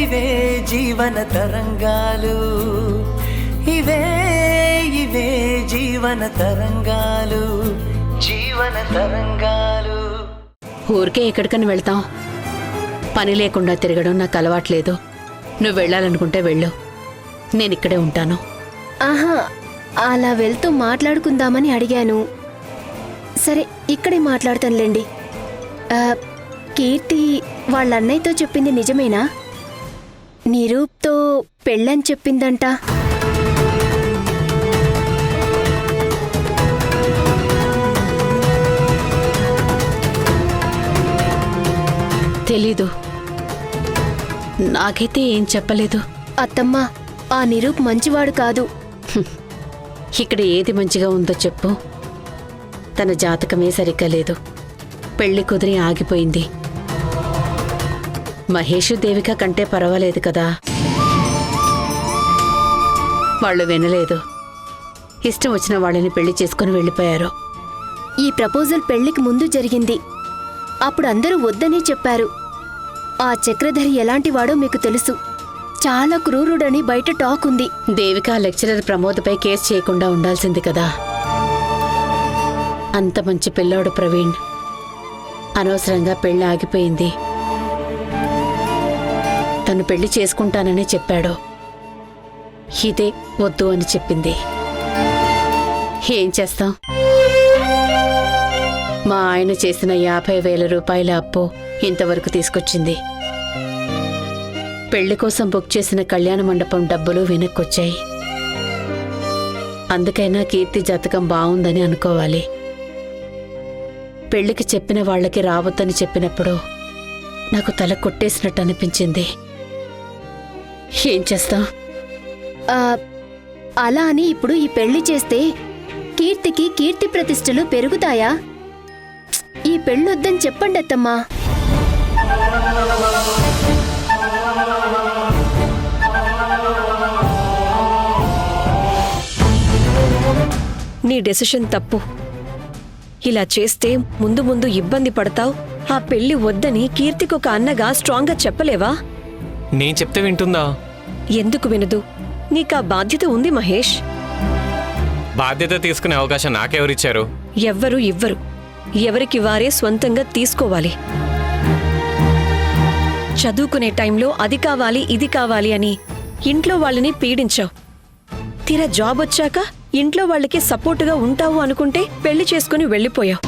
ఇవే జీవన తరంగాలు, ఇవే ఇవే జీవన తరంగాలు, జీవన తరంగాలు. ఊరికే ఎక్కడికని వెళ్తాం? పని లేకుండా తిరగడం నాకు అలవాట్లేదు. నువ్వు వెళ్ళాలనుకుంటే వెళ్ళు, నేనిక్కడే ఉంటాను. ఆహా, అలా వెళ్తూ మాట్లాడుకుందామని అడిగాను. సరే, ఇక్కడే మాట్లాడతానులేండి. కీర్తి వాళ్ళ అన్నయ్యతో చెప్పింది నిజమేనా? నిరూప్తో పెళ్ళని చెప్పిందంట. తెలీదు, నాకైతే ఏం చెప్పలేదు. అత్తమ్మ, ఆ నిరూప్ మంచివాడు కాదు. ఇక్కడ ఏది మంచిగా ఉందో చెప్పు. తన జాతకమే సరిగ్గా లేదు. పెళ్లి కుదిరి ఆగిపోయింది. మహేష్ దేవిక కంటే పర్వాలేదు కదా. వాళ్ళు వినలేదు. ఇష్టం వచ్చిన వాళ్ళని పెళ్లి చేసుకుని వెళ్ళిపోయారు. ఈ ప్రపోజల్ పెళ్లికి ముందు జరిగింది. అప్పుడు అందరూ వద్దని చెప్పారు. ఆ చక్రధరి ఎలాంటివాడో మీకు తెలుసు. చాలా క్రూరుడని బయట టాక్ ఉంది. దేవిక లెక్చరర్ ప్రమోద్పై కేసు చేయకుండా ఉండాల్సింది కదా. అంత మంచి పిల్లోడు ప్రవీణ్. అనవసరంగా పెళ్లి ఆగిపోయింది. తను పెళ్లి చేసుకుంటానని చెప్పాడు. ఇదే వద్దు అని చెప్పింది. ఏం చేస్తాం? మా ఆయన చేసిన 50,000 రూపాయల అప్పు ఇంతవరకు తీసుకొచ్చింది. పెళ్లి కోసం బుక్ చేసిన కళ్యాణ మండపం డబ్బులు వెనక్కొచ్చాయి. అందుకైనా కీర్తి జాతకం బావుందని అనుకోవాలి. పెళ్లికి చెప్పిన వాళ్ళకి రావద్దని చెప్పినప్పుడు నాకు తల కొట్టేసినట్టు అనిపించింది. ఏం చేస్తాం? అలా అని ఇప్పుడు ఈ పెళ్లి చేస్తే కీర్తికి కీర్తి ప్రతిష్టలు పెరుగుతాయా? ఈ పెళ్ళొద్దని చెప్పండి అత్తమ్మా. నీ డెసిషన్ తప్పు. ఇలా చేస్తే ముందు ముందు ఇబ్బంది పడతావు. ఆ పెళ్లి వద్దని కీర్తికొక అన్నగా స్ట్రాంగ్గా చెప్పలేవా? నేను చెప్తే వింటుందా? ఎందుకు వినదు? నీకా బాధ్యత ఉంది మహేష్. బాధ్యత తీసుకునే అవకాశం నాకెవరిచ్చారు? ఎవ్వరూ ఇవ్వరు. ఎవరికి వారే స్వంతంగా తీసుకోవాలి. చదువుకునే టైంలో అది కావాలి ఇది కావాలి అని ఇంట్లో వాళ్ళని పీడించావు. తీరా జాబ్ వచ్చాక ఇంట్లో వాళ్ళకి సపోర్టుగా ఉంటావు అనుకుంటే పెళ్లి చేసుకుని వెళ్ళిపోయావు.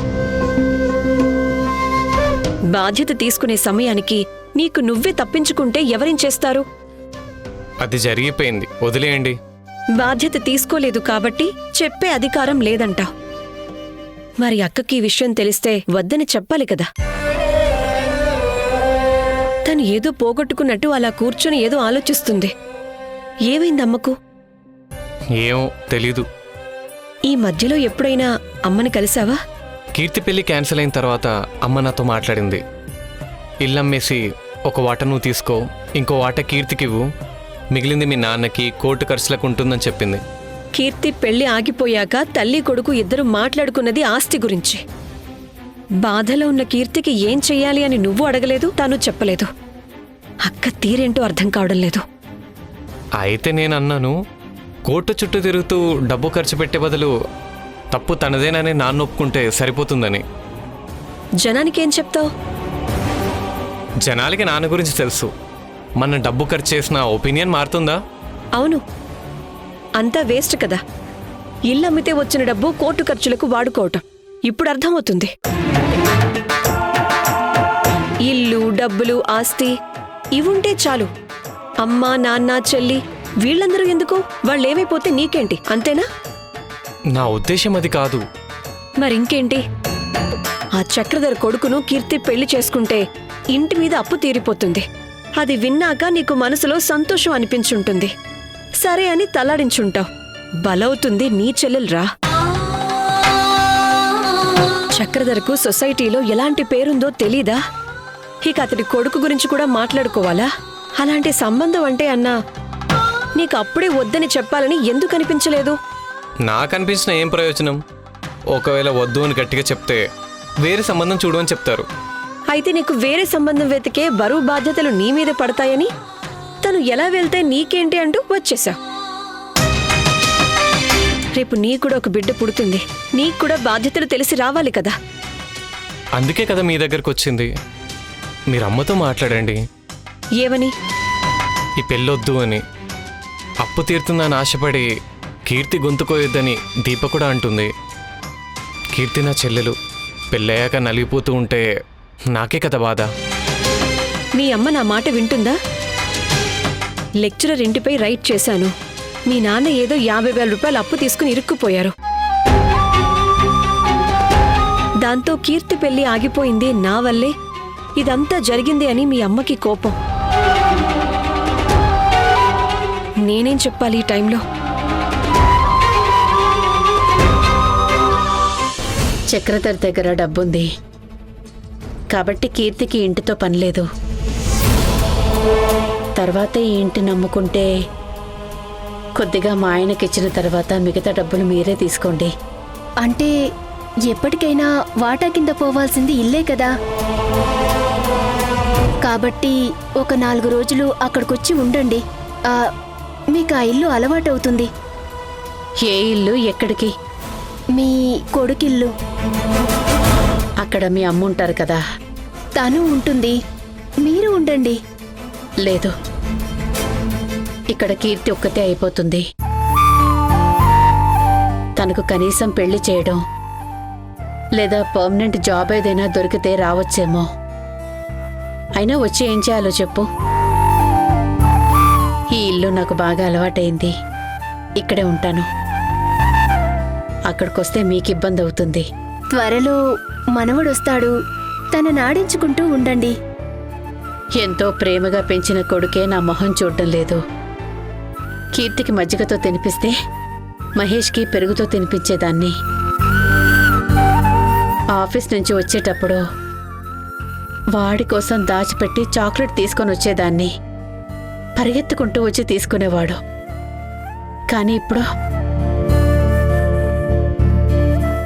బాధ్యత తీసుకునే సమయానికి నీకు నువ్వే తప్పించుకుంటే ఎవరేం చేస్తారు? అది జరిగిపోయింది, వదిలేయండి. బాధ్యత తీసుకోలేదు కాబట్టి చెప్పే అధికారం లేదంటావు. మరి అక్కకి ఈ విషయం తెలిస్తే వద్దని చెప్పాలి కదా. తను ఏదో పోగొట్టుకున్నట్టు అలా కూర్చొని ఏదో ఆలోచిస్తుంది. ఏమైంది అమ్మకు? ఏమో తెలీదు. ఈ మధ్యలో ఎప్పుడైనా అమ్మని కలిసావా? కీర్తి పెళ్లి క్యాన్సిల్ అయిన తర్వాత అమ్మ నాతో మాట్లాడింది. ఇల్లమ్మేసి ఒక వాట నువ్వు తీసుకో, ఇంకో వాట కీర్తికివ్వు, మిగిలింది మీ నాన్నకి కోర్టు ఖర్చులకు ఉంటుందని చెప్పింది. కీర్తి పెళ్లి ఆగిపోయాక తల్లి కొడుకు ఇద్దరు మాట్లాడుకున్నది ఆస్తి గురించి. బాధలో ఉన్న కీర్తికి ఏం చెయ్యాలి అని నువ్వు అడగలేదు, తను చెప్పలేదు. అక్క తీరేంటో అర్థం కావడం లేదు. అయితే నేను అన్నాను, కోర్టు చుట్టూ తిరుగుతూ డబ్బు ఖర్చు పెట్టే బదులు తప్పు తనదేనని నాన్న ఒప్పుకుంటే సరిపోతుందని. జనానికేం చెప్తావు? జనాలకి నాన్న గురించి తెలుసు. మన డబ్బు ఖర్చు చేసిన ఒపీనియన్ మారుతుందా? అవును, అంతా వేస్ట్ కదా. ఇల్లమ్మితే వచ్చిన డబ్బు కోర్టు ఖర్చులకు వాడుకోవటం ఇప్పుడు అర్థమవుతుంది. ఇల్లు, డబ్బులు, ఆస్తి ఇవుంటే చాలు. అమ్మ, నాన్న, చెల్లి వీళ్ళందరూ ఎందుకు? వాళ్ళేమైపోతే నీకేంటి, అంతేనా? నా ఉద్దేశం అది కాదు. మరింకేంటి? ఆ చక్రధర్ కొడుకును కీర్తి పెళ్లి చేసుకుంటే ఇంటి మీద అప్పు తీరిపోతుంది. అది విన్నాక నీకు మనసులో సంతోషం అనిపించుంటుంది. సరే అని తలాడించుంటావు. బలవుతుంది నీ చెల్లెల్రా. చక్రధర్కు సొసైటీలో ఎలాంటి పేరుందో తెలీదా? ఇక అతడి కొడుకు గురించి కూడా మాట్లాడుకోవాలా? అలాంటి సంబంధం అంటే అన్నా నీకు అప్పుడే వద్దని చెప్పాలని ఎందుకు అనిపించలేదు? నాకనిపించిన ఏం ప్రయోజనం? ఒకవేళ వద్దు అని గట్టిగా చెప్తే వేరే సంబంధం చూడు అని చెప్తారు. అయితే నీకు వేరే సంబంధం వెతికే బరువు బాధ్యతలు నీ మీద పడతాయని తను ఎలా వెళ్తే నీకేంటి అంటూ వచ్చేసా. రేపు నీ కూడా ఒక బిడ్డ పుడుతుంది, నీకు కూడా బాధ్యతలు తెలిసి రావాలి కదా. అందుకే కదా మీ దగ్గరకు వచ్చింది. మీరు అమ్మతో మాట్లాడండి, ఏమని? ఈ పెళ్ళొద్దు అని. అప్పు తీరుతుందని ఆశపడి కీర్తి గొంతుకోయొద్దని దీప కూడా అంటుంది. కీర్తి నా చెల్లెలు, పెళ్ళయ్యాక నలిగిపోతూ ఉంటే నాకే కదా బాధ. మీ అమ్మ నా మాట వింటుందా? లెక్చరర్ ఇంటిపై రైట్ చేశాను. మీ నాన్న ఏదో 50,000 రూపాయలు అప్పు తీసుకుని ఇరుక్కుపోయారు. దాంతో కీర్తి పెళ్లి ఆగిపోయింది నా వల్లే, ఇదంతా జరిగింది అని మీ అమ్మకి కోపం. నేనేం చెప్పాలి ఈ టైంలో? చక్రధర్ దగ్గర డబ్బుంది కాబట్టి కీర్తికి ఇంటితో పనిలేదు. తర్వాత ఈ ఇంటి నమ్ముకుంటే కొద్దిగా మా ఆయనకిచ్చిన తర్వాత మిగతా డబ్బులు మీరే తీసుకోండి. అంటే ఎప్పటికైనా వాటా కింద పోవాల్సింది ఇల్లే కదా. కాబట్టి ఒక 4 రోజులు అక్కడికొచ్చి ఉండండి. మీకు ఆ ఇల్లు అలవాటవుతుంది. ఏ ఇల్లు? ఎక్కడికి? మీ కొడుకిల్లు. అక్కడ మీ అమ్మ ఉంటారు కదా. తను ఉంటుంది, మీరు ఉండండి. లేదు, ఇక్కడ కీర్తి ఒక్కతే అయిపోతుంది. తనకు కనీసం పెళ్లి చేయడం లేదా పర్మనెంట్ జాబ్ ఏదైనా దొరికితే రావచ్చేమో. అయినా వచ్చి ఏం చేయాలో చెప్పు. ఈ ఇల్లు నాకు బాగా అలవాటైంది, ఇక్కడే ఉంటాను. అక్కడికొస్తే మీకు ఇబ్బంది అవుతుంది. త్వరలో మనవడొస్తాడు, తన నాడించుకుంటూ ఉండండి. ఎంతో ప్రేమగా పెంచిన కొడుకే నా మొహం చూడడం లేదు. కీర్తికి మజ్జిగతో తినిపిస్తే మహేష్కి పెరుగుతో తినిపించేదాన్ని. ఆఫీస్ నుంచి వచ్చేటప్పుడు వాడి కోసం దాచిపెట్టి చాక్లెట్ తీసుకొని వచ్చేదాన్ని. పరిగెత్తుకుంటూ వచ్చి తీసుకునేవాడు. కానీ ఇప్పుడు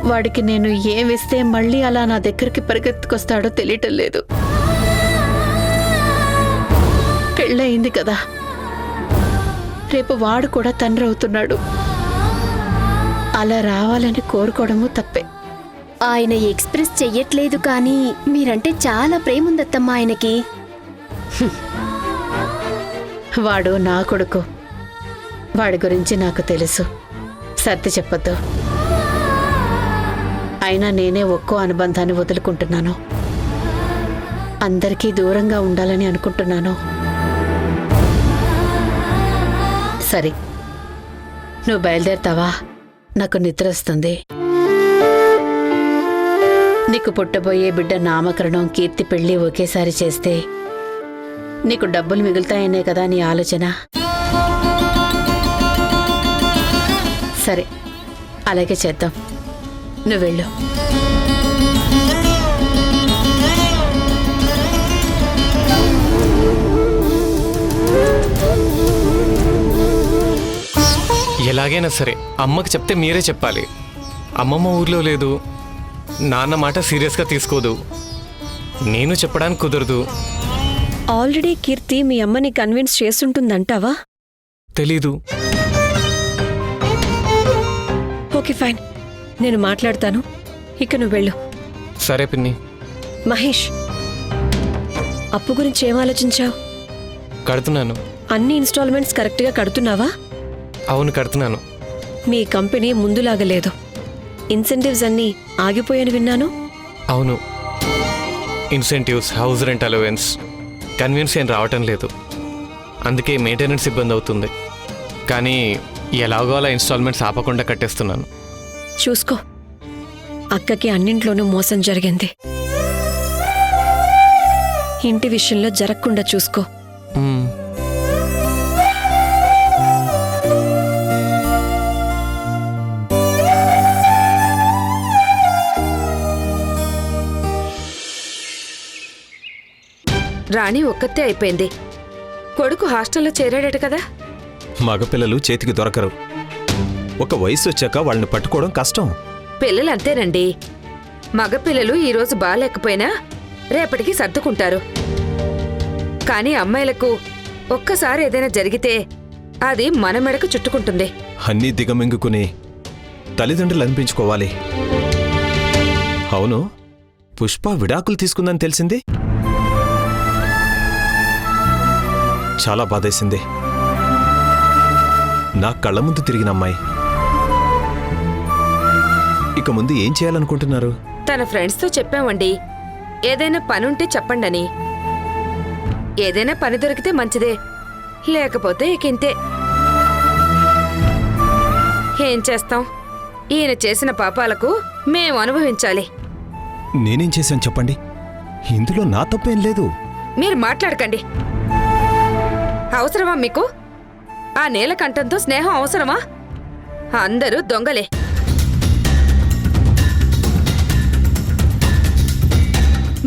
వాడికి నేను ఏమిస్తే మళ్ళీ అలా నా దగ్గరికి పరిగెత్తుకొస్తాడో తెలియటం లేదు. పెళ్ళయింది కదా, రేపు వాడు కూడా తండ్రి అవుతున్నాడు. అలా రావాలని కోరుకోవడము తప్పే. ఆయన ఎక్స్ప్రెస్ చెయ్యట్లేదు, కానీ మీరంటే చాలా ప్రేముందత్తమ్మా ఆయనకి. వాడు నా కొడుకు, వాడి గురించి నాకు తెలుసు. సర్ది చెప్పొద్దు. అయినా నేనే ఒక్కో అనుబంధాన్ని వదులుకుంటున్నాను. అందరికీ దూరంగా ఉండాలని అనుకుంటున్నాను. సరే, నువ్వు బయలుదేరుతావా? నాకు నిద్ర వస్తుంది. నీకు పుట్టబోయే బిడ్డ నామకరణం, కీర్తి పెళ్లి ఒకేసారి చేస్తే నీకు డబ్బులు మిగులుతాయనే కదా నీ ఆలోచన. సరే, అలాగే చేద్దాం. నువ్వు వెళ్ళు. ఎలాగైనా సరే అమ్మకి చెప్తే మీరే చెప్పాలి. అమ్మమ్మ ఊర్లో లేదు, నాన్న మాట సీరియస్గా తీసుకోదు, నేను చెప్పడానికి కుదరదు. ఆల్రెడీ కీర్తి మీ అమ్మని కన్విన్స్ చేస్తుంటుందంటావా? తెలీదు. ఓకే ఫైన్, నేను మాట్లాడతాను. ఇక నువ్వు వెళ్ళు. సరే పిన్ని. మహేష్, అప్పు గురించి ఏం ఆలోచించావు? కడుతున్నాను. అన్ని ఇన్స్టాల్మెంట్స్ కరెక్ట్గా కడుతున్నావా? అవును, కడుతున్నాను. మీ కంపెనీ ముందులాగా లేదు. ఇన్సెంటివ్స్ అన్నీ ఆగిపోయాని విన్నాను. అవును, incentives, house rent allowance, conveyance ఏం రావటం లేదు. అందుకే మెయింటెనెన్స్ ఇబ్బంది అవుతుంది. కానీ ఎలాగో అలా ఇన్స్టాల్మెంట్స్ ఆపకుండా కట్టేస్తున్నాను. చూసుకో, అక్కకి అన్నింట్లోనూ మోసం జరిగింది. ఇంటి విషయంలో జరగకుండా చూసుకో. మ్మ్. రాణి ఒక్కతే అయిపోయింది. కొడుకు హాస్టల్లో చేరాడట కదా. మగపిల్లలు చేతికి దొరకరు. ఒక వయసు వచ్చాక వాళ్ళని పట్టుకోవడం కష్టం. పిల్లలంతేనండి. మగపిల్లలు ఈరోజు బాలేకపోయినా రేపటికి సర్దుకుంటారు. కానీ అమ్మాయిలకు ఒక్కసారి ఏదైనా జరిగితే అది మన మెడకు చుట్టుకుంటుంది. అన్నీ దిగమింగుకుని తల్లిదండ్రులు అనిపించుకోవాలి. అవును, పుష్ప విడాకులు తీసుకుందని తెలిసింది. చాలా బాధేసింది. నా కళ్ళ ముందు తిరిగిన అమ్మాయి. ఇక ముందు ఏం చేయాలనుకుంటున్నారు? తన ఫ్రెండ్స్తో చెప్పామండి, ఏదైనా పనుంటే చెప్పండని. ఏదైనా పని దొరికితే మంచిదే, లేకపోతే ఇకింతే. ఏం చేస్తాం, ఈయన చేసిన పాపాలకు మేం అనుభవించాలి. నేనేం చేశాను చెప్పండి? ఇందులో నా తప్పేం లేదు. మీరు మాట్లాడకండి. అవసరమా మీకు? ఆ నీలకంఠంతో స్నేహం అవసరమా? అందరూ దొంగలే.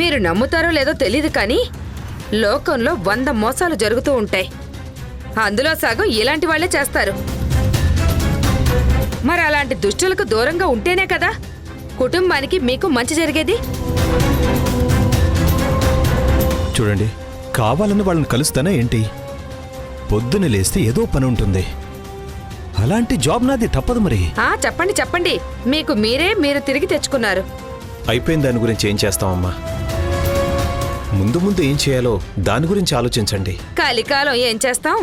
మీరు నమ్ముతారో లేదో తెలీదు కానీ లోకంలో 100 మోసాలు జరుగుతూ ఉంటాయి. అందులో సగం ఇలాంటి వాళ్లే చేస్తారు. మరి అలాంటి దుష్టులకు దూరంగా ఉంటేనే కదా కుటుంబానికి మీకు మంచి జరిగేది. చూడండి, కావాలని వాళ్ళని కలుస్తానా ఏంటి? పొద్దున లేస్తే ఏదో పని ఉంటుంది. అలాంటి జాబ్ నాది, తప్పదు మరి. చెప్పండి చెప్పండి, మీరు తిరిగి తెచ్చుకున్నారు. అయిపోయిన దాని గురించి ఏం చేస్తామమ్మా? ముందు ముందు ఏం చేయాలో దాని గురించి ఆలోచించండి. కలికాలం ఏం చేస్తాం?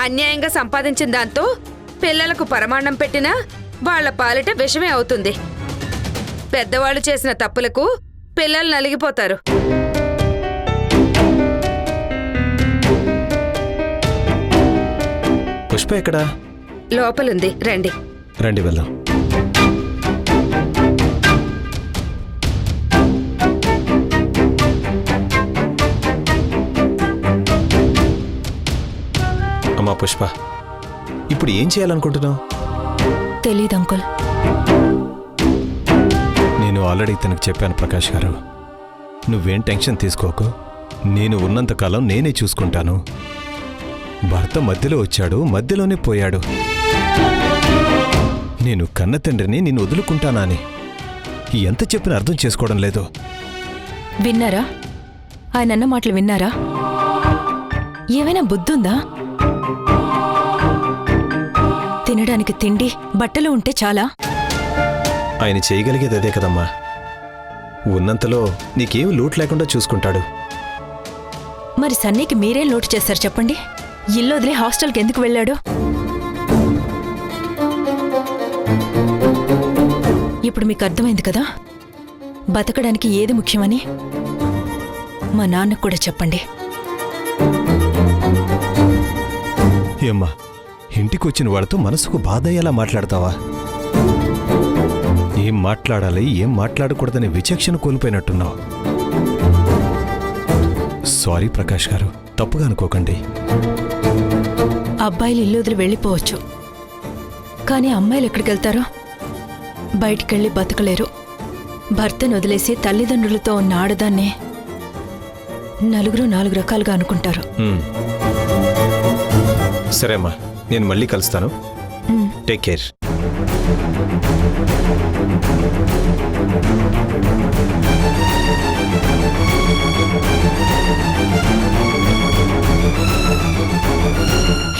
అన్యాయంగా సంపాదించిన దాంతో పిల్లలకు పరమాన్నం పెట్టినా వాళ్ల పాలిట విషమే అవుతుంది. పెద్దవాళ్ళు చేసిన తప్పులకు పిల్లలు నలిగిపోతారు. పుష్ప ఎక్కడా? లోపలుంది, రండి. రండి వెళ్దాం. అమ్మా పుష్ప, ఇప్పుడు ఏం చేయాలనుకుంటున్నావు? తెలీదు అంకుల్. నేను ఆల్రెడీ తనకు చెప్పాను ప్రకాష్ గారు, నువ్వేం టెన్షన్ తీసుకోకు. నేను ఉన్నంతకాలం నేనే చూసుకుంటాను. భర్త మధ్యలో వచ్చాడు, మధ్యలోనే పోయాడు. నేను కన్న తండ్రిని నిన్ను వదులుకుంటానా అని ఎంత చెప్పినా అర్థం చేసుకోవడం లేదు. విన్నారా? ఆయన అన్న మాటలు విన్నారా? ఏమైనా బుద్ధుందా? తినడానికి తిండి, బట్టలు ఉంటే చాలా. ఆయన చేయగలిగేది అదే కదమ్మా. ఉన్నంతలో నీకేం లోటు లేకుండా చూసుకుంటాడు. మరి సన్నీకి మీరేం లోటు చేస్తారు చెప్పండి? ఇల్లు వదిలి హాస్టల్కి ఎందుకు వెళ్ళాడు? ఇప్పుడు మీకు అర్థమైంది కదా బతకడానికి ఏది ముఖ్యమని. మా నాన్నకు కూడా చెప్పండి. ఏమ్మా, ఇంటికొచ్చిన వాళ్ళతో మనసుకు బాధ అయ్యేలా మాట్లాడతావా? ఏం మాట్లాడాలి, ఏం మాట్లాడకూడదని విచక్షణ కోల్పోయినట్టున్నావు. సారీ ప్రకాష్ గారు, తప్పుగా అనుకోకండి. అబ్బాయిలు ఇల్లు వదిలి వెళ్ళిపోవచ్చు, కానీ అమ్మాయిలు ఎక్కడికి వెళ్తారో? బయటికెళ్ళి బతకలేరు. భర్తను వదిలేసి తల్లిదండ్రులతో ఉన్న ఆడదాన్నే నలుగురు 4 రకాలుగా అనుకుంటారు. సరే అమ్మా, నేను మళ్ళీ కలుస్తాను. Take care.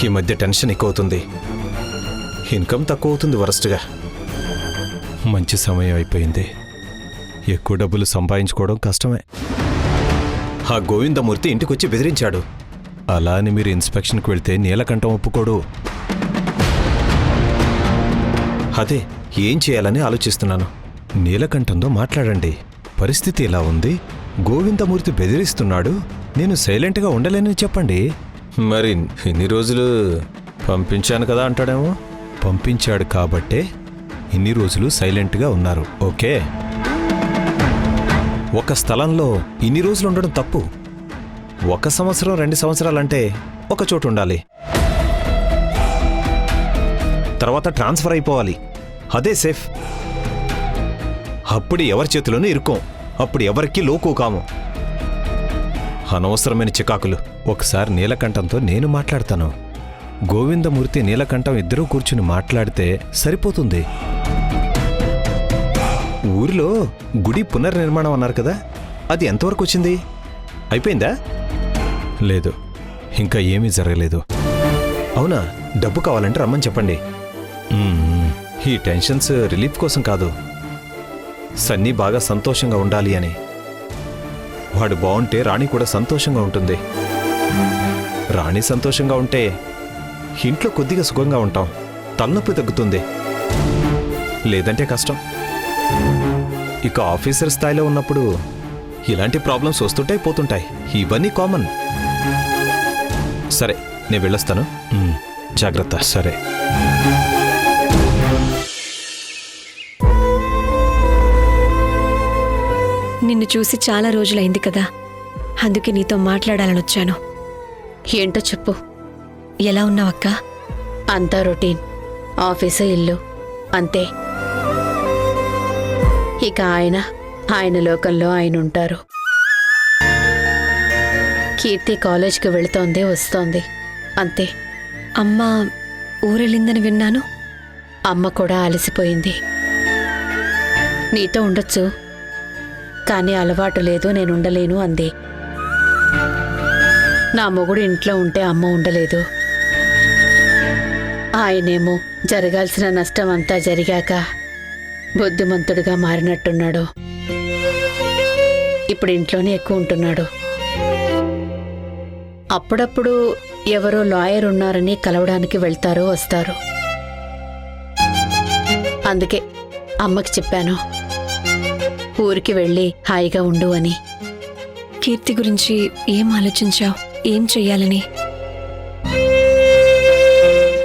ఈ మధ్య టెన్షన్ ఎక్కువ అవుతుంది, ఇన్కమ్ తక్కువ అవుతుంది వరస్ట్గా. మంచి సమయం అయిపోయింది. ఎక్కువ డబ్బులు సంపాదించుకోవడం కష్టమే. ఆ గోవిందమూర్తి ఇంటికొచ్చి బెదిరించాడు. అలా అని మీరు ఇన్స్పెక్షన్కి వెళ్తే నీలకంఠం ఒప్పుకోడు. అదే ఏం చేయాలని ఆలోచిస్తున్నాను. నీలకంఠంతో మాట్లాడండి. పరిస్థితి ఇలా ఉంది, గోవిందమూర్తి బెదిరిస్తున్నాడు, నేను సైలెంట్గా ఉండలేనని చెప్పండి. మరి ఇన్ని రోజులు పంపించాను కదా అంటాడేమో. పంపించాడు కాబట్టే ఇన్ని రోజులు సైలెంట్గా ఉన్నారు. ఓకే, ఒక స్థలంలో ఇన్ని రోజులు ఉండడం తప్పు. 1 సంవత్సరం 2 సంవత్సరాలంటే ఒక చోటు ఉండాలి, తర్వాత ట్రాన్స్ఫర్ అయిపోవాలి. అదే సేఫ్. అప్పుడు ఎవరి చేతిలోనూ ఇరుకోం, అప్పుడు ఎవరికీ లోకు కాము. అనవసరమైన చికాకులు. ఒకసారి నీలకంఠంతో నేను మాట్లాడతాను. గోవిందమూర్తి నీలకంఠం ఇద్దరూ కూర్చుని మాట్లాడితే సరిపోతుంది. ఊరిలో గుడి పునర్నిర్మాణం అన్నారు కదా, అది ఎంతవరకు వచ్చింది? అయిపోయిందా? లేదు, ఇంకా ఏమీ జరగలేదు. అవునా, డబ్బు కావాలంటే రమ్మని చెప్పండి. మ్మ్. ఈ టెన్షన్స్ రిలీఫ్ కోసం కాదు, సన్నీ బాగా సంతోషంగా ఉండాలి అని. వాడు బాగుంటే రాణి కూడా సంతోషంగా ఉంటుంది. రాణి సంతోషంగా ఉంటే ఇంట్లో కొద్దిగా సుఖంగా ఉంటాం, తలనొప్పి తగ్గుతుంది. లేదంటే కష్టం. ఇక ఆఫీసర్ స్థాయిలో ఉన్నప్పుడు ఇలాంటి ప్రాబ్లమ్స్ వస్తుంటాయి పోతుంటాయి, ఇవన్నీ కామన్. సరే, నేను వెళ్ళొస్తాను. జాగ్రత్త. సరే. నిన్ను చూసి చాలా రోజులైంది కదా, అందుకే నీతో మాట్లాడాలని వచ్చాను. ఏంటో చెప్పు. ఎలా ఉన్నావక్కా? అంతా రొటీన్, ఆఫీసు ఇల్లు అంతే. ఇక ఆయన లోకంలో ఆయన ఉంటారు. కీర్తి కాలేజ్కి వెళుతోంది, వస్తోంది అంతే. అమ్మ ఊరెళ్ళిందని విన్నాను. అమ్మ కూడా అలసిపోయింది. నీతో ఉండొచ్చు, కానీ అలవాటు లేదు, నేనుండలేను అంది. నా మొగుడు ఇంట్లో ఉంటే అమ్మ ఉండలేదు. ఆయనేమో జరగాల్సిన నష్టం అంతా జరిగాక బుద్ధిమంతుడిగా మారినట్టున్నాడు. ఇప్పుడు ఇంట్లోనే ఎక్కువ ఉంటున్నాడు. అప్పుడప్పుడు ఎవరో లాయర్ ఉన్నారని కలవడానికి వెళ్తారు, వస్తారు. అందుకే అమ్మకి చెప్పాను, ఊరికి వెళ్ళి హాయిగా ఉండు అని. కీర్తి గురించి ఏం ఆలోచించావు? ఏం చెయ్యాలని?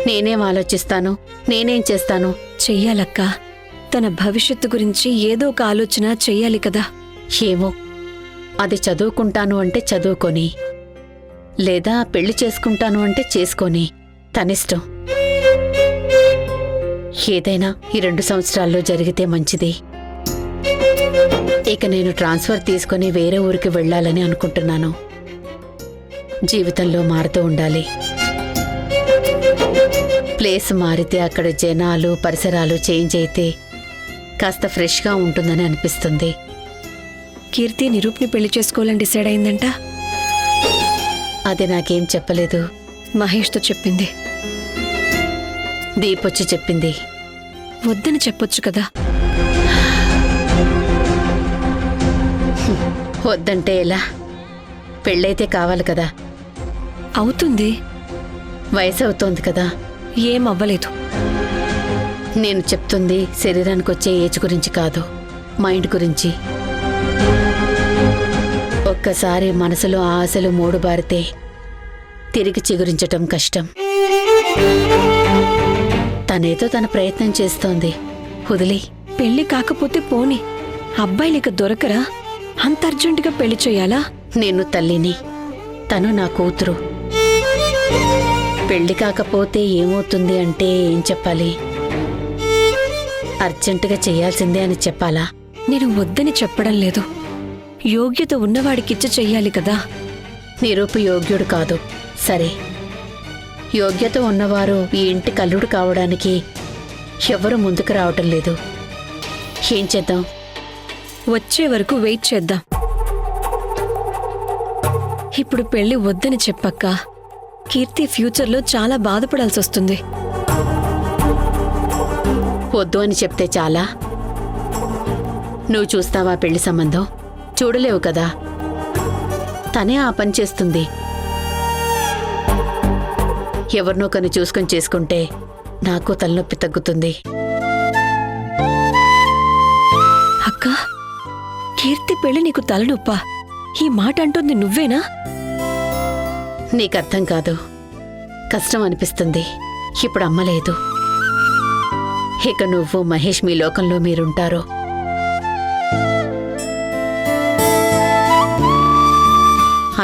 నేనేం ఆలోచిస్తాను, నేనేం చేస్తాను? చెయ్యాలక్కా. తన భవిష్యత్తు గురించి ఏదో ఒక ఆలోచన చెయ్యాలి కదా. ఏమో, అది చదువుకుంటాను అంటే చదువుకొని, లేదా పెళ్లి చేసుకుంటాను అంటే చేసుకొని, తనిష్టం. ఏదైనా ఈ 2 సంవత్సరాల్లో జరిగితే మంచిది. ఇక నేను ట్రాన్స్ఫర్ తీసుకుని వేరే ఊరికి వెళ్ళాలని అనుకుంటున్నాను. జీవితంలో మారుతూ ఉండాలి. ప్లేస్ మారితే అక్కడ జనాలు, పరిసరాలు చేంజ్ అయితే కాస్త ఫ్రెష్గా ఉంటుందని అనిపిస్తుంది. కీర్తి నిరూప్ని పెళ్లి చేసుకోవాలని డిసైడ్ అయిందంట. అది నాకేం చెప్పలేదు. మహేష్తో చెప్పింది. దీపొచ్చి చెప్పింది. వద్దని చెప్పొచ్చు కదా. వద్దంటే ఎలా? పెళ్ళైతే కావాలి కదా. అవుతుంది. వయసు అవుతోంది కదా. ఏం అవ్వలేదు. నేను చెప్తుంది శరీరానికి వచ్చే ఏజ్ గురించి కాదు, మైండ్ గురించి. ఒక్కసారి మనసులో ఆశలు మూడుబారితే తిరిగి చిగురించటం కష్టం. తనేదో తన ప్రయత్నం చేస్తోంది, వదిలి. పెళ్లి కాకపోతే పోని, అబ్బాయిలిక దొరకరా? అంత అర్జెంటుగా పెళ్లి చేయాలా? నేను తల్లిని, తను నా కూతురు. పెళ్లి కాకపోతే ఏమవుతుంది అంటే ఏం చెప్పాలి? అర్జెంటుగా చేయాల్సిందే అని చెప్పాలా? నేను వద్దని చెప్పడం లేదు. యోగ్యత ఉన్నవాడికిచ్చి చెయ్యాలి కదా. నిరూపు యోగ్యుడు కాదు. సరే, యోగ్యత ఉన్నవారు ఈ ఇంటి కల్లుడు కావడానికి ఎవరు ముందుకు రావటం లేదు. ఏం చేద్దాం? వచ్చే వరకు వెయిట్ చేద్దాం. ఇప్పుడు పెళ్లి వద్దని చెప్పక్క కీర్తి ఫ్యూచర్లో చాలా బాధపడాల్సి వస్తుంది. వద్దు అని చెప్తే చాలా? నువ్వు చూస్తావా పెళ్లి సంబంధం? చూడలేవు కదా. తనే ఆ పని చేస్తుంది. ఎవరినో కని చూసుకొని చేసుకుంటే నాకు తలనొప్పి తగ్గుతుంది. అక్క, కీర్తి పెళ్లి నీకు తలనొప్పా? ఈ మాట అంటుంది నువ్వేనా? నీకర్థం కాదు. కష్టం అనిపిస్తుంది. ఇప్పుడు అమ్మలేదు. ఇక నువ్వు మహేష్ మీ లోకంలో మీరుంటారు.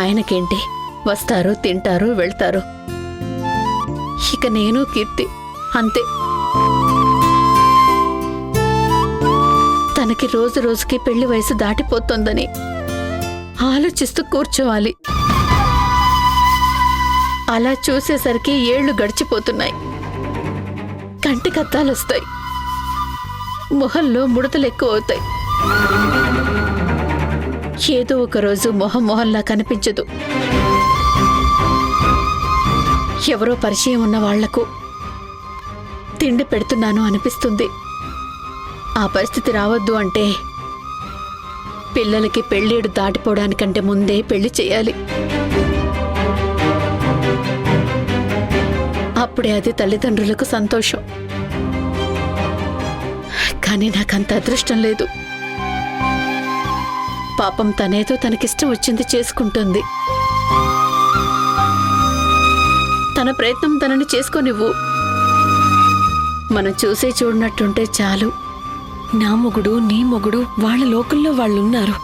ఆయనకేంటి, వస్తారు, తింటారు, వెళ్తారు. ఇక నేను కీర్తి అంతే. తనకి రోజు రోజుకి పెళ్లి వయసు దాటిపోతోందని ఆలోచిస్తూ కూర్చోవాలి. అలా చూసేసరికి ఏళ్లు గడిచిపోతున్నాయి. కంటికత్తాలొస్తాయి, మొహంలో ముడతలు ఎక్కువ అవుతాయి. ఏదో ఒక రోజు మొహంలా కనిపించదు. ఎవరో పరిచయం ఉన్న వాళ్లకు తిండి పెడుతున్నాను అనిపిస్తుంది. ఆ పరిస్థితి రావద్దు అంటే పిల్లలకి పెళ్ళేడు దాటిపోవడానికంటే ముందే పెళ్లి చేయాలి. అప్పుడే అది తల్లిదండ్రులకు సంతోషం. కానీ నాకంత అదృష్టం లేదు. పాపం తనేదో తనకిష్టం వచ్చింది చేసుకుంటుంది. తన ప్రయత్నం తనని చేసుకోనివ్వు. మనం చూసే చూడనట్టుంటే చాలు. నా మొగుడు నీ మొగుడు వాళ్ళ లోకల్లో వాళ్ళున్నారు.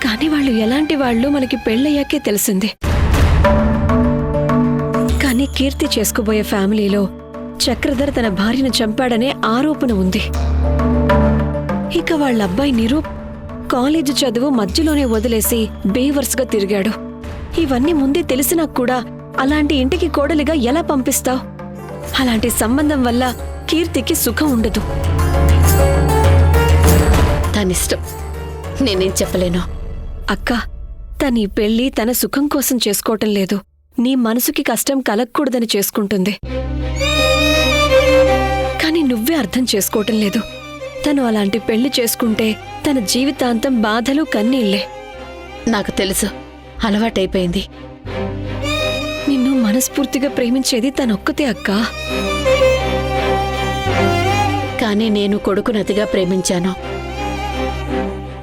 కానీ వాళ్ళు ఎలాంటి వాళ్ళు మనకి పెళ్ళయ్యాకే తెలిసింది. కానీ కీర్తి చేసుకోబోయే ఫ్యామిలీలో చక్రధర్ తన భార్యను చంపాడనే ఆరోపణ ఉంది. ఇక వాళ్ళ అబ్బాయి నిరూప్ కాలేజీ చదువు మధ్యలోనే వదిలేసి బేవర్స్గా తిరిగాడు. ఇవన్నీ ముందే తెలిసినా కూడా అలాంటి ఇంటికి కోడలిగా ఎలా పంపిస్తావ్? అలాంటి సంబంధం వల్ల కీర్తికి సుఖం ఉండదు. తనిష్టం, నేనేం చెప్పలేను. అక్క, తన ఈ పెళ్లి తన సుఖం కోసం చేసుకోవటం లేదు, నీ మనసుకి కష్టం కలగకూడదని చేసుకుంటుంది. కానీ నువ్వే అర్థం చేసుకోవటం లేదు. తను అలాంటి పెళ్లి చేసుకుంటే తన జీవితాంతం బాధలు కన్నీళ్లే. నాకు తెలుసు, అలవాటైపోయింది. నిన్ను మనస్ఫూర్తిగా ప్రేమించేది తనొక్కతే అక్కా. కానీ నేను కొడుకునతిగా ప్రేమించాను.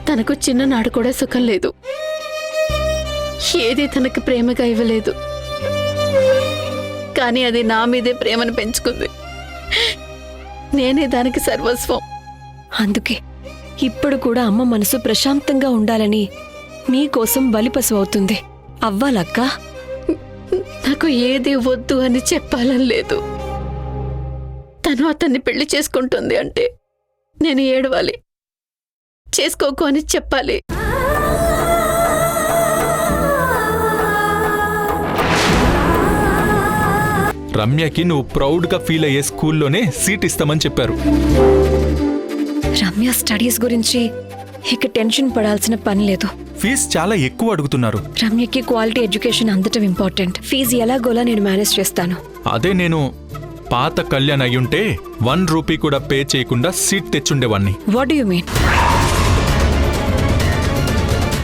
తనకు చిన్ననాడు కూడా సుఖం లేదు. ఏది తనకు ప్రేమగా ఇవ్వలేదు. కానీ అది నా మీదే ప్రేమను పెంచుకుంది. నేనే దానికి సర్వస్వం. అందుకే ఇప్పుడు కూడా అమ్మ మనసు ప్రశాంతంగా ఉండాలని నీకోసం బలిపశు అవుతుంది. అవ్వాలక్కా? నాకు ఏది వద్దు అని చెప్పాలని లేదు. తను అతన్ని పెళ్లి చేసుకుంటుంది అంటే నేను ఏడవాలి, చేసుకోకు అని చెప్పాలి. రమ్యకి నువ్వు ప్రౌడ్గా ఫీల్ అయ్యే స్కూల్లోనే సీట్ ఇస్తామని చెప్పారు. రమ్య స్టడీస్ గురించి ఇక టెన్షన్ పడాల్సిన పని లేదు. ఫీజు చాలా ఎక్కువ అడుగుతున్నారు. రమ్యకి క్వాలిటీ ఎడ్యుకేషన్ అందటం ఇంపార్టెంట్. ఫీజు ఎలాగోలా నేను మేనేజ్ చేస్తాను. అదే నేను పాత కళ్యాణ్ అయ్యుంటే 1 రూపీ కూడా పే చేయకుండా సీట్ తెచ్చుండేవాణ్ణి. What do you mean?